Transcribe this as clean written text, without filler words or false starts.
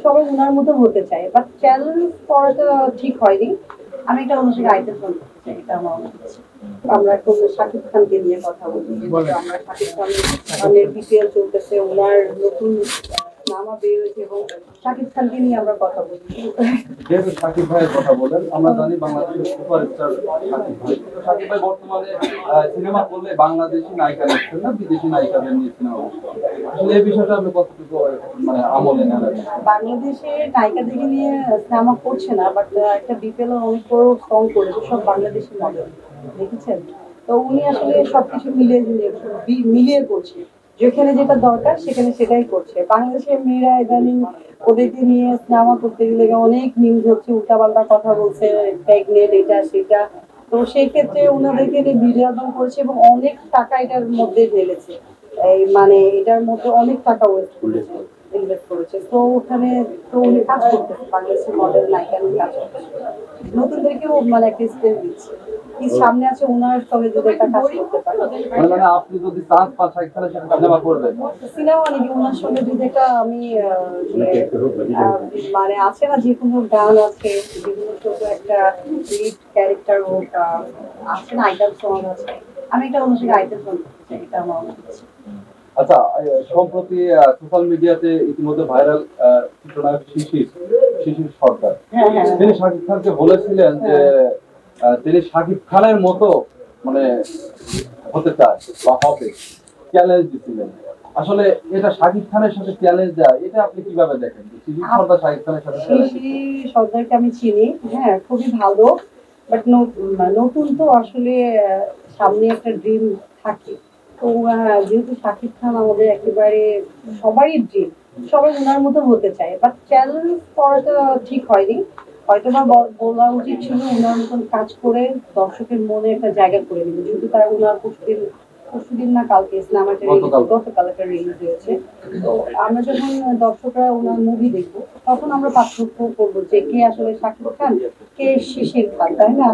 সবাই উনার মতো হতে চায়, বাট চ্যালেঞ্জ করাটা ঠিক হয়নি। আমি একটা অনুষ্ঠানে আইটেম সং করতে চাই, এটা আমার মনে হচ্ছে। আমরা একটু শাকিব খানকে নিয়ে কথা বলি। আমরা শাকিব খানের বিপিএল চলতেছে, ওনার নতুন নামা বের হয়েছে এবং শাকিব খানকে নিয়ে আমরা কথা বলি। যেহেতু সাকিব ভাইয়ের কথা বলেন, আমরা জানি বাংলাদেশের সুপারস্টার সাকিব ভাই। তো সাকিব ভাই বর্তমানে সিনেমা করলে বাংলাদেশি নায়িকা নিচ্ছেন না বিদেশি নায়িকাদের নিয়ে সিনেমা করছেন। আসলে এই বিষয়টা আপনি কতটুকু মানে আমলে নেন? বাংলাদেশে নায়িকাদেরকে নিয়ে সিনেমা করছে না, বাট একটা বিপিএল অনেক বড় সং করেছে, সব বাংলাদেশি মডেল, দেখেছেন? তো উনি আসলে সবকিছু মিলিয়ে মিলিয়ে করছে, যেখানে যেটা দরকার সেখানে সেটাই করছে। বাংলাদেশের মেয়েরা ইদানিং ওদেরকে নিয়ে সিনেমা করতে গেলে অনেক নিউজ হচ্ছে, উল্টাপাল্টা কথা বলছে, প্রেগনেন্ট, এটা সেটা। তো সেই ক্ষেত্রে ওনাদেরকে নিয়ে বিনোদন করেছে এবং অনেক টাকা এটার মধ্যে ঢেলেছে। এই মানে এটার মধ্যে অনেক টাকা ওয়েস্ট করেছে, ইনভেস্ট করেছে। তো ওখানে তো উনি কাজ করতেছে, বাংলাদেশের মডেল নায়িকা নিয়ে কাজ করতেছে, নতুনদেরকেও মানে একটা স্পেস দিচ্ছে। কি সামনে আছে ওনার সঙ্গে যদি একটা কাজ করতে পারে, মানে আপনি যদি চান্স পান সাকিব খানের সাথে সিনেমা করবেন, সিনেমা নাকি ওনার সঙ্গে যদি একটা আমি মানে আছে না, যে কোনো গান আছে, বিভিন্ন ছোট একটা লিড ক্যারেক্টার হোক, আছে না আইটেম সং আছে, আমি একটা অনুষ্ঠানে আইটেম সং করতে চাই, এটা আমার মনে হচ্ছে। আচ্ছা, সম্প্রতি সোশ্যাল মিডিয়াতে ইতিমধ্যে ভাইরাল চিত্রনায়ক শিশির শিশির সরকার, তিনি শাকিব খানকে বলেছিলেন যে তিনি শাকিব খানের মতো মানে হতে চায় বা হবে, চ্যালেঞ্জ দিছিলেন। আসলে এটা শাকিব খানের সাথে চ্যালেঞ্জ দেয়, এটা আপনি কিভাবে দেখেন? শিশির সরকার শাকিব খানের সাথে শিশির সর্দারকে আমি চিনি, হ্যাঁ, খুবই ভালো, বাট নতুন তো আসলে সামনে একটা ড্রিম থাকে। তো যেহেতু শাকিব খান আমাদের একেবারে সবারই ড্রিম, সবাই ওনার মতো হতে চায়, বাট চ্যালেঞ্জ করাটা ঠিক হয়নি। হয়তো বা বলা উচিত ছিল ওনার মতন কাজ করে দর্শকের মনে একটা জায়গা করে দিবে, যেহেতু তারা ওনার পরশুদিন না কালকে সিনেমাটা গতকাল একটা রিলিজ হয়েছে। তো আমরা যখন দর্শকরা ওনার মুভি দেখবো, তখন আমরা পার্থক্য করবো যে কে আসলে শাকিব খান, কে শিশির খান, তাই না?